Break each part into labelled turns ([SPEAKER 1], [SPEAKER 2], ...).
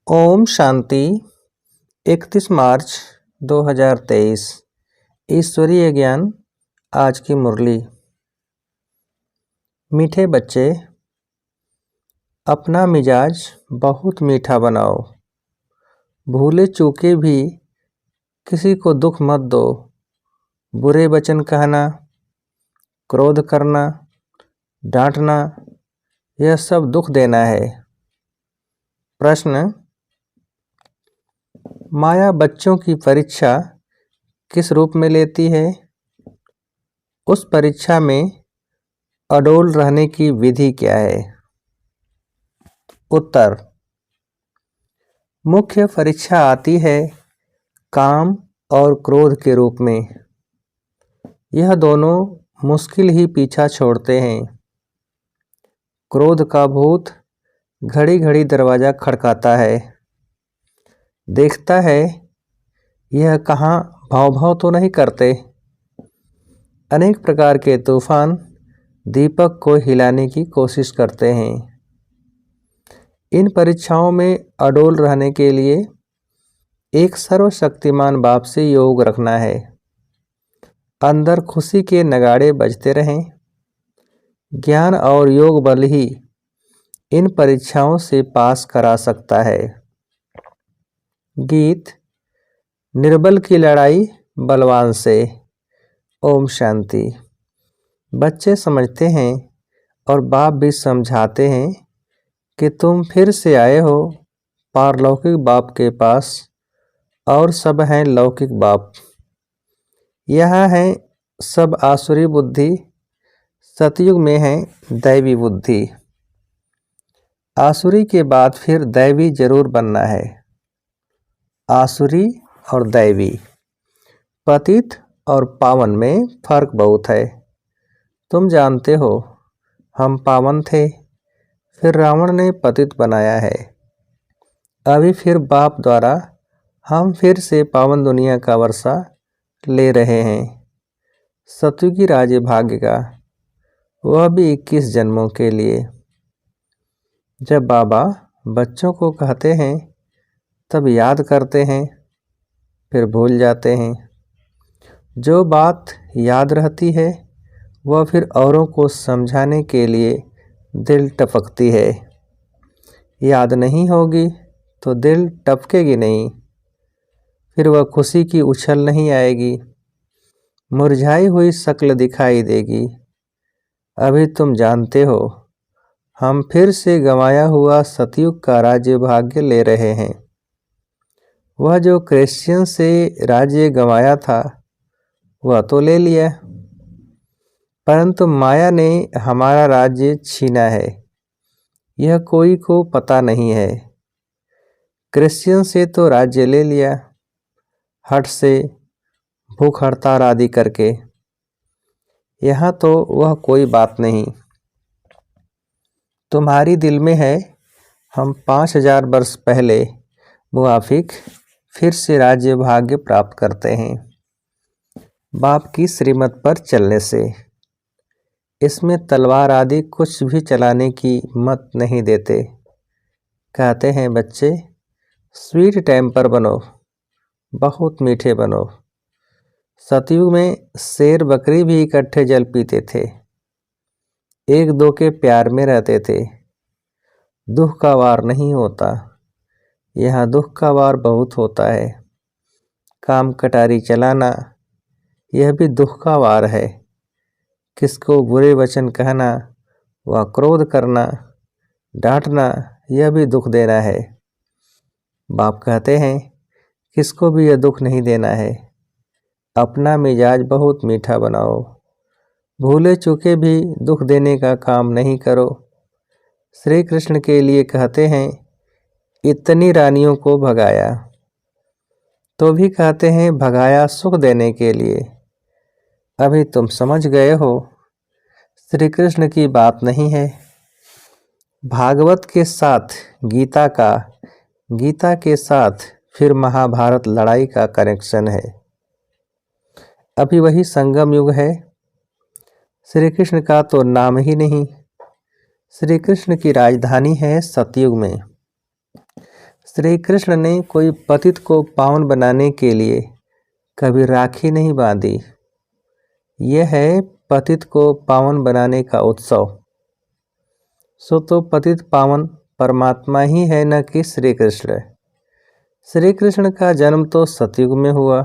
[SPEAKER 1] ओम शांति। 31 मार्च 2023। ईश्वरीय ज्ञान। आज की मुरली। मीठे बच्चे, अपना मिजाज बहुत मीठा बनाओ। भूले चूके भी किसी को दुख मत दो। बुरे वचन कहना, क्रोध करना, डांटना, यह सब दुख देना है। प्रश्न: माया बच्चों की परीक्षा किस रूप में लेती है? उस परीक्षा में अडोल रहने की विधि क्या है? उत्तर: मुख्य परीक्षा आती है काम और क्रोध के रूप में। यह दोनों मुश्किल ही पीछा छोड़ते हैं। क्रोध का भूत घड़ी घड़ी दरवाजा खड़काता है, देखता है यह कहाँ भाव भाव तो नहीं करते। अनेक प्रकार के तूफान दीपक को हिलाने की कोशिश करते हैं। इन परीक्षाओं में अडोल रहने के लिए एक सर्वशक्तिमान बाप से योग रखना है। अंदर खुशी के नगाड़े बजते रहें। ज्ञान और योग बल ही इन परीक्षाओं से पास करा सकता है। गीत: निर्बल की लड़ाई बलवान से। ओम शांति। बच्चे समझते हैं और बाप भी समझाते हैं कि तुम फिर से आए हो पारलौकिक बाप के पास और सब हैं लौकिक बाप। यहाँ है सब आसुरी बुद्धि, सतयुग में है दैवी बुद्धि। आसुरी के बाद फिर दैवी जरूर बनना है। आसुरी और दैवी, पतित और पावन में फर्क बहुत है। तुम जानते हो हम पावन थे, फिर रावण ने पतित बनाया है। अभी फिर बाप द्वारा हम फिर से पावन दुनिया का वर्षा ले रहे हैं। सतयुगी राज्य भाग्य का, वह भी 21 जन्मों के लिए। जब बाबा बच्चों को कहते हैं तब याद करते हैं, फिर भूल जाते हैं। जो बात याद रहती है वह फिर औरों को समझाने के लिए दिल टपकती है। याद नहीं होगी तो दिल टपकेगी नहीं, फिर वह खुशी की उछल नहीं आएगी। मुरझाई हुई शक्ल दिखाई देगी। अभी तुम जानते हो हम फिर से गंवाया हुआ सतयुग का राज्य भाग्य ले रहे हैं। वह जो क्रिश्चियन से राज्य गंवाया था वह तो ले लिया, परंतु माया ने हमारा राज्य छीना है। यह कोई को पता नहीं है। क्रिश्चियन से तो राज्य ले लिया, हट से, भूख हड़ताल आदि करके। यहाँ तो वह कोई बात नहीं। तुम्हारी दिल में है हम 5000 वर्ष पहले मुआफिक फिर से राज्य भाग्य प्राप्त करते हैं बाप की श्रीमत पर चलने से। इसमें तलवार आदि कुछ भी चलाने की मत नहीं देते। कहते हैं बच्चे स्वीट टेम्पर बनो, बहुत मीठे बनो। सतयुग में शेर बकरी भी इकट्ठे जल पीते थे, एक दो के प्यार में रहते थे। दुख का वार नहीं होता, यहाँ दुख का वार बहुत होता है। काम कटारी चलाना यह भी दुख का वार है। किसको बुरे वचन कहना व क्रोध करना, डांटना, यह भी दुख देना है। बाप कहते हैं किसको भी यह दुख नहीं देना है। अपना मिजाज बहुत मीठा बनाओ। भूले चूके भी दुख देने का काम नहीं करो। श्री कृष्ण के लिए कहते हैं इतनी रानियों को भगाया, तो भी कहते हैं भगाया सुख देने के लिए। अभी तुम समझ गए हो श्री कृष्ण की बात नहीं है। भागवत के साथ गीता का, गीता के साथ फिर महाभारत लड़ाई का कनेक्शन है। अभी वही संगम युग है। श्री कृष्ण का तो नाम ही नहीं। श्री कृष्ण की राजधानी है सतयुग में। श्री कृष्ण ने कोई पतित को पावन बनाने के लिए कभी राखी नहीं बांधी। यह है पतित को पावन बनाने का उत्सव। सो तो पतित पावन परमात्मा ही है, न कि श्री कृष्ण। श्री कृष्ण का जन्म तो सतयुग में हुआ।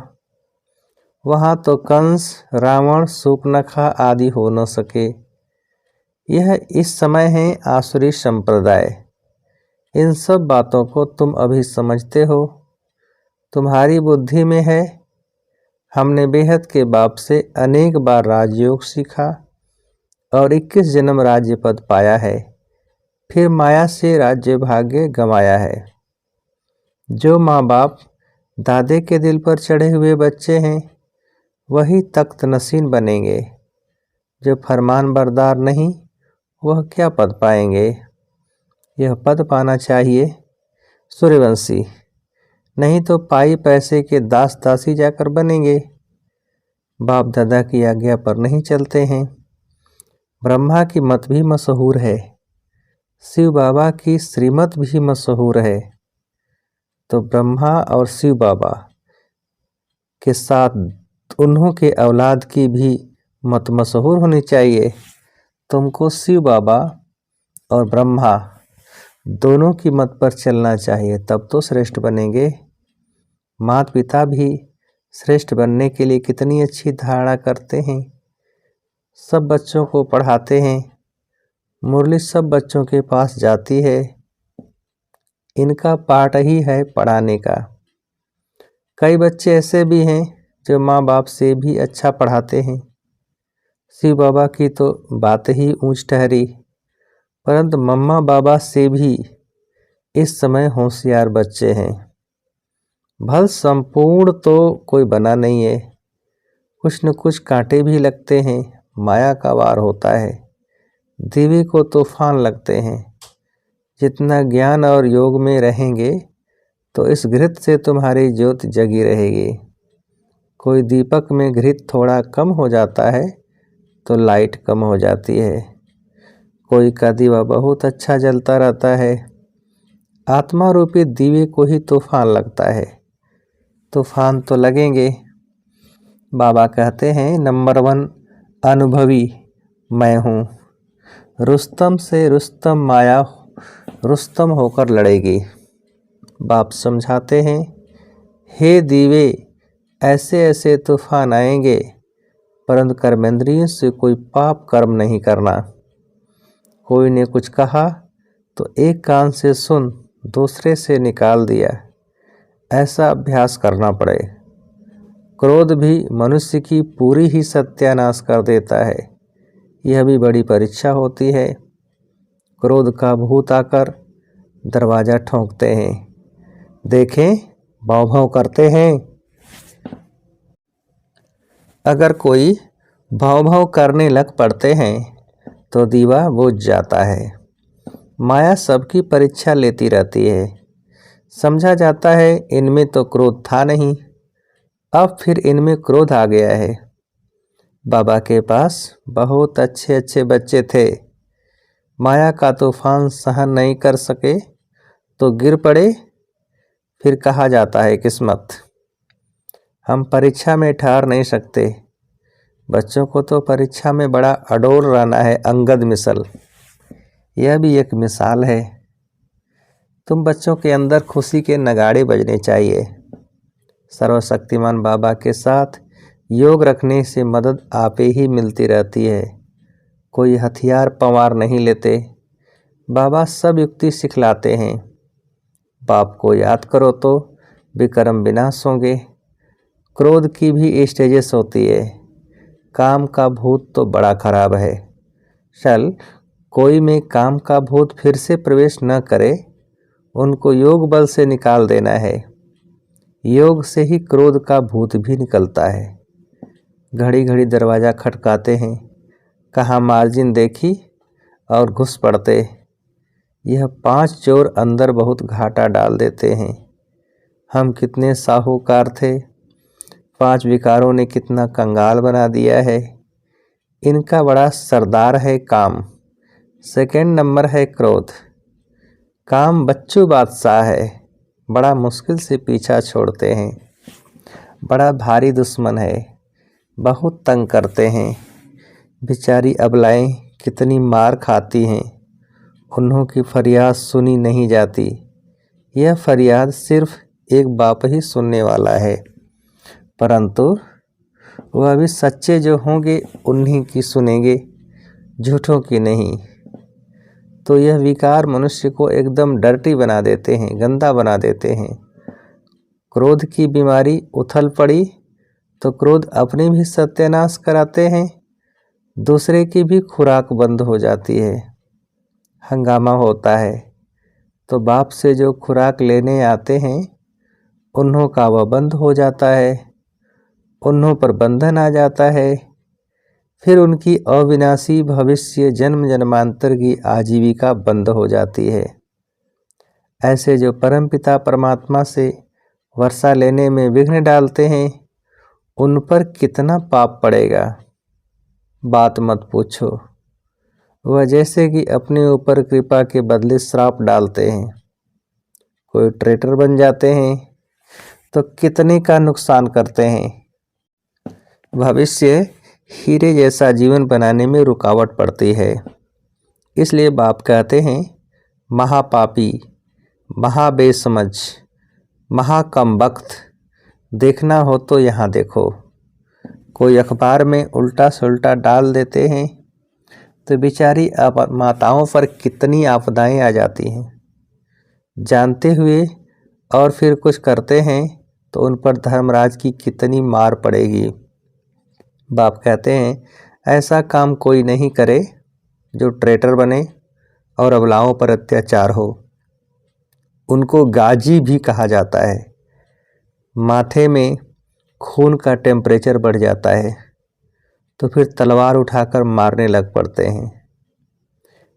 [SPEAKER 1] वहाँ तो कंस, रावण, शूर्पणखा आदि हो न सके। यह इस समय है आसुरी संप्रदाय। इन सब बातों को तुम अभी समझते हो, तुम्हारी बुद्धि में है। हमने बेहद के बाप से अनेक बार राजयोग सीखा और 21 जन्म राज्य पद पाया है, फिर माया से राज्य भाग्य गंवाया है। जो माँ बाप दादे के दिल पर चढ़े हुए बच्चे हैं, वही तख्त नसीन बनेंगे। जो फरमान बरदार नहीं, वह क्या पद पाएंगे। यह पद पाना चाहिए सूर्यवंशी, नहीं तो पाई पैसे के दास दासी जाकर बनेंगे। बाप दादा की आज्ञा पर नहीं चलते हैं। ब्रह्मा की मत भी मशहूर है, शिव बाबा की श्रीमत भी मशहूर है। तो ब्रह्मा और शिव बाबा के साथ उन्हों के औलाद की भी मत मशहूर होनी चाहिए। तुमको शिव बाबा और ब्रह्मा दोनों की मत पर चलना चाहिए, तब तो श्रेष्ठ बनेंगे। माता पिता भी श्रेष्ठ बनने के लिए कितनी अच्छी धारणा करते हैं। सब बच्चों को पढ़ाते हैं। मुरली सब बच्चों के पास जाती है। इनका पाठ ही है पढ़ाने का। कई बच्चे ऐसे भी हैं जो माँ बाप से भी अच्छा पढ़ाते हैं। शिव बाबा की तो बात ही ऊंच ठहरी, परंतु मम्मा बाबा से भी इस समय होशियार बच्चे हैं। भल संपूर्ण तो कोई बना नहीं है, कुछ न कुछ कांटे भी लगते हैं। माया का वार होता है, दीवी को तूफान लगते हैं। जितना ज्ञान और योग में रहेंगे तो इस घृत से तुम्हारी ज्योत जगी रहेगी। कोई दीपक में घृत थोड़ा कम हो जाता है तो लाइट कम हो जाती है। कोई का दीवा बहुत अच्छा जलता रहता है। आत्मा रूपी दीवे को ही तूफान लगता है। तूफान तो लगेंगे। बाबा कहते हैं नंबर 1 अनुभवी मैं हूँ। रुस्तम से रुस्तम माया रुस्तम होकर लड़ेगी। बाप समझाते हैं, हे दीवे, ऐसे ऐसे तूफान आएंगे, परंतु कर्मेंद्रियों से कोई पाप कर्म नहीं करना। कोई ने कुछ कहा तो एक कान से सुन, दूसरे से निकाल दिया। ऐसा अभ्यास करना पड़े। क्रोध भी मनुष्य की पूरी ही सत्यानाश कर देता है। यह भी बड़ी परीक्षा होती है। क्रोध का भूत आकर दरवाजा ठोंकते हैं। देखें, भौं भौं करते हैं। अगर कोई भौं भौं करने लग पड़ते हैं तो दीवा बुझ जाता है। माया सबकी परीक्षा लेती रहती है। समझा जाता है इनमें तो क्रोध था नहीं, अब फिर इनमें क्रोध आ गया है। बाबा के पास बहुत अच्छे अच्छे बच्चे थे। माया का तूफान सहन नहीं कर सके तो गिर पड़े, फिर कहा जाता है किस्मत। हम परीक्षा में ठहर नहीं सकते। बच्चों को तो परीक्षा में बड़ा अडोल रहना है, अंगद मिसल। यह भी एक मिसाल है। तुम बच्चों के अंदर खुशी के नगाड़े बजने चाहिए। सर्वशक्तिमान बाबा के साथ योग रखने से मदद आपे ही मिलती रहती है। कोई हथियार पवार नहीं लेते। बाबा सब युक्ति सिखलाते हैं। बाप को याद करो तो विक्रम विनाश होंगे। क्रोध की भी स्टेजेस होती है। काम का भूत तो बड़ा खराब है। चल, कोई में काम का भूत फिर से प्रवेश न करे, उनको योग बल से निकाल देना है। योग से ही क्रोध का भूत भी निकलता है। घड़ी घड़ी दरवाज़ा खटकाते हैं, कहाँ मार्जिन देखी और घुस पड़ते। यह 5 चोर अंदर बहुत घाटा डाल देते हैं। हम कितने साहूकार थे, 5 विकारों ने कितना कंगाल बना दिया है। इनका बड़ा सरदार है काम, सेकंड नंबर है क्रोध। काम बच्चू बादशाह है, बड़ा मुश्किल से पीछा छोड़ते हैं। बड़ा भारी दुश्मन है, बहुत तंग करते हैं। बेचारी अबलाएं कितनी मार खाती हैं, उन्हों की फरियाद सुनी नहीं जाती। यह फरियाद सिर्फ एक बाप ही सुनने वाला है, परंतु वह भी सच्चे जो होंगे उन्हीं की सुनेंगे, झूठों की नहीं। तो यह विकार मनुष्य को एकदम डर्टी बना देते हैं, गंदा बना देते हैं। क्रोध की बीमारी उथल पड़ी तो क्रोध अपनी भी सत्यानाश कराते हैं, दूसरे की भी खुराक बंद हो जाती है। हंगामा होता है तो बाप से जो खुराक लेने आते हैं उन्हों का वह बंद हो जाता है, उन्हों पर बंधन आ जाता है। फिर उनकी अविनाशी भविष्य जन्म जन्मांतर की आजीविका बंद हो जाती है। ऐसे जो परमपिता परमात्मा से वर्षा लेने में विघ्न डालते हैं उन पर कितना पाप पड़ेगा, बात मत पूछो। वह जैसे कि अपने ऊपर कृपा के बदले श्राप डालते हैं। कोई ट्रेटर बन जाते हैं तो कितने का नुकसान करते हैं। भविष्य हीरे जैसा जीवन बनाने में रुकावट पड़ती है। इसलिए बाप कहते हैं, महापापी, महाबेसमझ, महाकमबख्त, देखना हो तो यहाँ देखो। कोई अखबार में उल्टा सुल्टा डाल देते हैं तो बेचारी माताओं पर कितनी आपदाएं आ जाती हैं। जानते हुए और फिर कुछ करते हैं तो उन पर धर्मराज की कितनी मार पड़ेगी। बाप कहते हैं, ऐसा काम कोई नहीं करे जो ट्रेटर बने और अबलाओं पर अत्याचार हो। उनको गाजी भी कहा जाता है। माथे में खून का टेम्परेचर बढ़ जाता है तो फिर तलवार उठाकर मारने लग पड़ते हैं।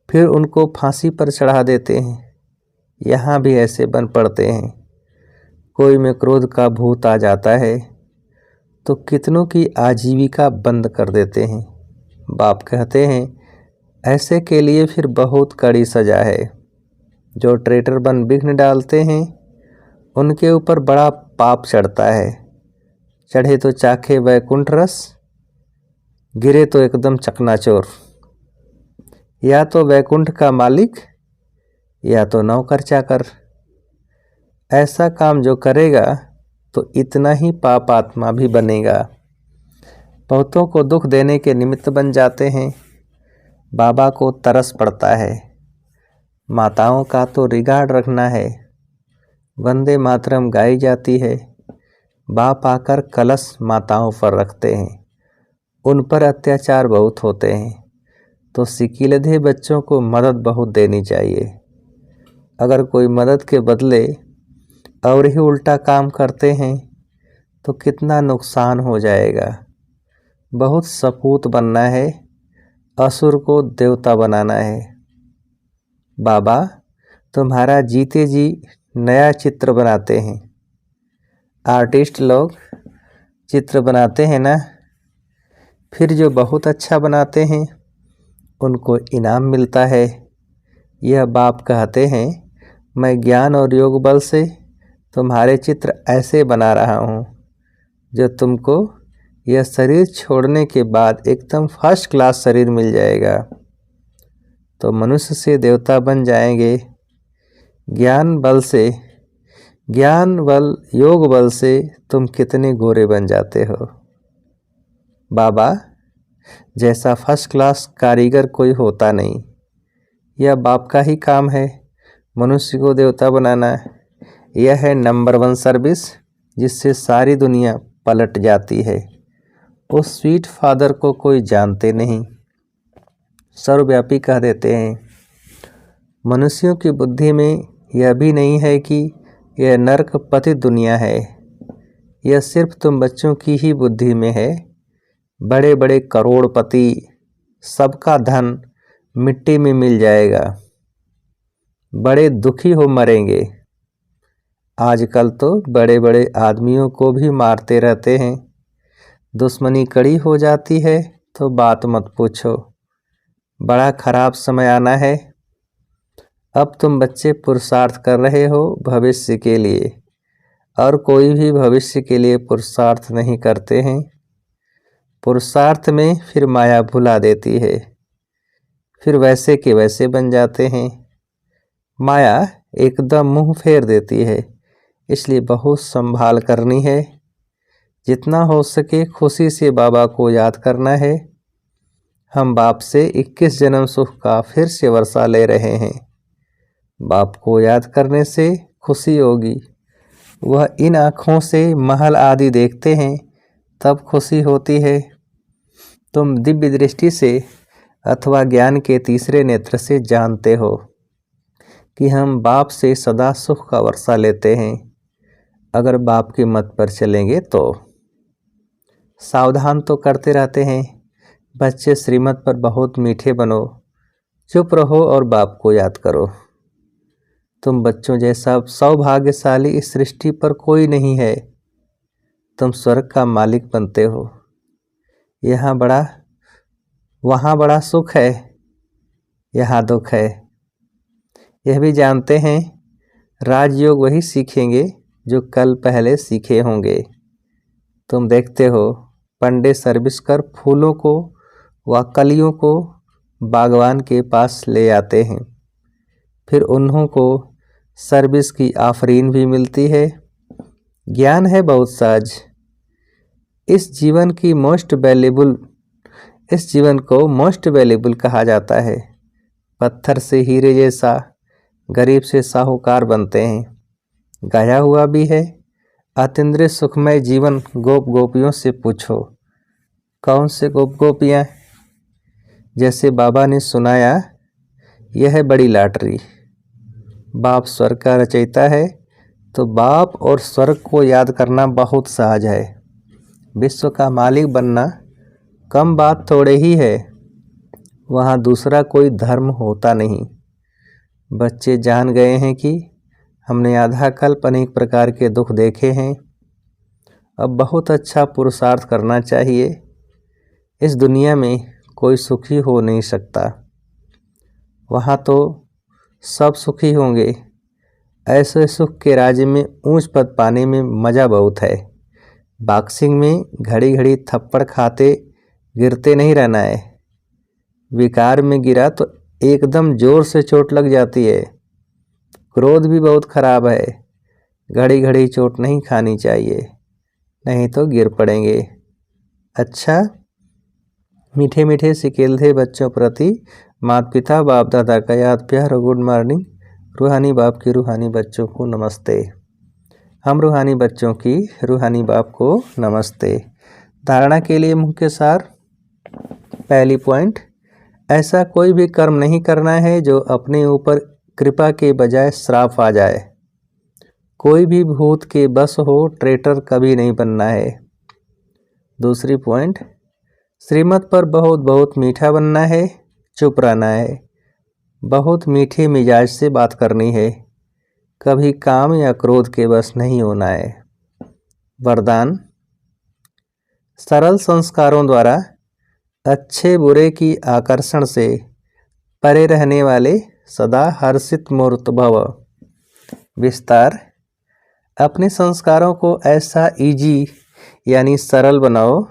[SPEAKER 1] फिर उनको फांसी पर चढ़ा देते हैं। यहाँ भी ऐसे बन पड़ते हैं। कोई में क्रोध का भूत आ जाता है तो कितनों की आजीविका बंद कर देते हैं। बाप कहते हैं, ऐसे के लिए फिर बहुत कड़ी सजा है। जो ट्रेटर बन विघ्न डालते हैं उनके ऊपर बड़ा पाप चढ़ता है। चढ़े तो चाखे वैकुंठ रस, गिरे तो एकदम चकनाचूर। या तो वैकुंठ का मालिक या तो नौकर चाकर। ऐसा काम जो करेगा तो इतना ही पाप आत्मा भी बनेगा। बहुतों को दुख देने के निमित्त बन जाते हैं। बाबा को तरस पड़ता है। माताओं का तो रिगार्ड रखना है। वंदे मातरम गाई जाती है। बाप आकर कलश माताओं पर रखते हैं। उन पर अत्याचार बहुत होते हैं तो सिकीलधे बच्चों को मदद बहुत देनी चाहिए। अगर कोई मदद के बदले और ही उल्टा काम करते हैं तो कितना नुकसान हो जाएगा। बहुत सपूत बनना है, असुर को देवता बनाना है। बाबा तुम्हारा जीते जी नया चित्र बनाते हैं। आर्टिस्ट लोग चित्र बनाते हैं ना, फिर जो बहुत अच्छा बनाते हैं उनको इनाम मिलता है। यह बाप कहते हैं, मैं ज्ञान और योग बल से तुम्हारे चित्र ऐसे बना रहा हूँ जो तुमको यह शरीर छोड़ने के बाद एकदम फर्स्ट क्लास शरीर मिल जाएगा। तो मनुष्य से देवता बन जाएंगे। ज्ञान बल योग बल से तुम कितने गोरे बन जाते हो। बाबा जैसा फर्स्ट क्लास कारीगर कोई होता नहीं। यह बाप का ही काम है, मनुष्य को देवता बनाना। यह है नंबर 1 सर्विस जिससे सारी दुनिया पलट जाती है। उस स्वीट फादर को कोई जानते नहीं, सर्वव्यापी कह देते हैं। मनुष्यों की बुद्धि में यह भी नहीं है कि यह नरक पतित दुनिया है। यह सिर्फ तुम बच्चों की ही बुद्धि में है। बड़े बड़े करोड़पति, सबका धन मिट्टी में मिल जाएगा। बड़े दुखी हो मरेंगे। आजकल तो बड़े बड़े आदमियों को भी मारते रहते हैं। दुश्मनी कड़ी हो जाती है तो बात मत पूछो। बड़ा खराब समय आना है। अब तुम बच्चे पुरुषार्थ कर रहे हो भविष्य के लिए, और कोई भी भविष्य के लिए पुरुषार्थ नहीं करते हैं। पुरुषार्थ में फिर माया भुला देती है, फिर वैसे के वैसे बन जाते हैं। माया एकदम मुंह फेर देती है, इसलिए बहुत संभाल करनी है। जितना हो सके खुशी से बाबा को याद करना है। हम बाप से 21 जन्म सुख का फिर से वर्षा ले रहे हैं। बाप को याद करने से खुशी होगी। वह इन आँखों से महल आदि देखते हैं, तब खुशी होती है। तुम दिव्य दृष्टि से अथवा ज्ञान के तीसरे नेत्र से जानते हो कि हम बाप से सदा सुख का वर्षा लेते हैं। अगर बाप के मत पर चलेंगे तो सावधान तो करते रहते हैं। बच्चे श्रीमत पर बहुत मीठे बनो, चुप रहो और बाप को याद करो। तुम बच्चों जैसा सौभाग्यशाली इस सृष्टि पर कोई नहीं है। तुम स्वर्ग का मालिक बनते हो। वहाँ बड़ा सुख है, यहाँ दुख है। यह भी जानते हैं राजयोग वही सीखेंगे जो कल पहले सीखे होंगे। तुम देखते हो पंडे सर्विस कर फूलों को व कलियों को बागवान के पास ले आते हैं, फिर उन्हों को सर्विस की आफरीन भी मिलती है। ज्ञान है बहुत सहज। इस जीवन को मोस्ट वैल्यूबल कहा जाता है। पत्थर से हीरे जैसा गरीब से साहूकार बनते हैं। गाया हुआ भी है, अतीन्द्रिय सुखमय जीवन गोप गोपियों से पूछो। कौन से गोप गोपियाँ? जैसे बाबा ने सुनाया, यह है बड़ी लॉटरी। बाप स्वर्ग का रचयिता है, तो बाप और स्वर्ग को याद करना बहुत सहज है। विश्व का मालिक बनना कम बात थोड़े ही है। वहाँ दूसरा कोई धर्म होता नहीं। बच्चे जान गए हैं कि हमने आधा कल्प अनेक प्रकार के दुख देखे हैं। अब बहुत अच्छा पुरुषार्थ करना चाहिए। इस दुनिया में कोई सुखी हो नहीं सकता। वहाँ तो सब सुखी होंगे। ऐसे सुख के राज्य में ऊंच पद पाने में मज़ा बहुत है। बॉक्सिंग में घड़ी घड़ी थप्पड़ खाते गिरते नहीं रहना है। विकार में गिरा तो एकदम जोर से चोट लग जाती है। क्रोध भी बहुत खराब है। घड़ी घड़ी चोट नहीं खानी चाहिए, नहीं तो गिर पड़ेंगे। अच्छा, मीठे मीठे सिकेल थे बच्चों प्रति माता पिता बाप दादा का याद प्यार और गुड मॉर्निंग। रूहानी बाप की रूहानी बच्चों को नमस्ते। हम रूहानी बच्चों की रूहानी बाप को नमस्ते। धारणा के लिए मुख्य सार। पहली पॉइंट, ऐसा कोई भी कर्म नहीं करना है जो अपने ऊपर कृपा के बजाय श्राप आ जाए। कोई भी भूत के बस हो ट्रेटर कभी नहीं बनना है। दूसरी पॉइंट, श्रीमत पर बहुत बहुत मीठा बनना है, चुप रहना है, बहुत मीठे मिजाज से बात करनी है, कभी काम या क्रोध के बस नहीं होना है। वरदान, सरल संस्कारों द्वारा अच्छे बुरे की आकर्षण से परे रहने वाले सदा हर्षित मूर्त भव। विस्तार, अपने संस्कारों को ऐसा इजी यानी सरल बनाओ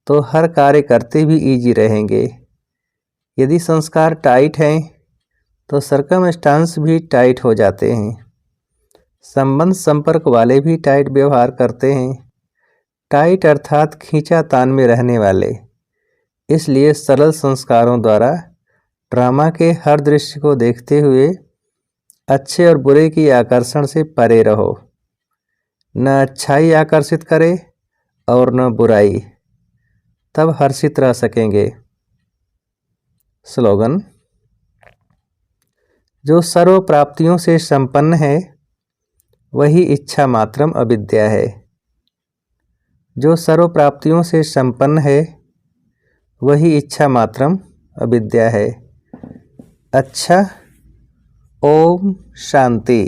[SPEAKER 1] तो हर कार्य करते भी इजी रहेंगे। यदि संस्कार टाइट हैं तो सर्कमस्टांस भी टाइट हो जाते हैं। संबंध संपर्क वाले भी टाइट व्यवहार करते हैं। टाइट अर्थात खींचातान में रहने वाले। इसलिए सरल संस्कारों द्वारा ड्रामा के हर दृश्य को देखते हुए अच्छे और बुरे की आकर्षण से परे रहो। न अच्छाई आकर्षित करे और न बुराई, तब हर्षित रह सकेंगे। स्लोगन, जो सर्व प्राप्तियों से संपन्न है वही इच्छा मात्रम अविद्या है। जो सर्व प्राप्तियों से संपन्न है वही इच्छा मात्रम अविद्या है। अच्छा, ओम शांति।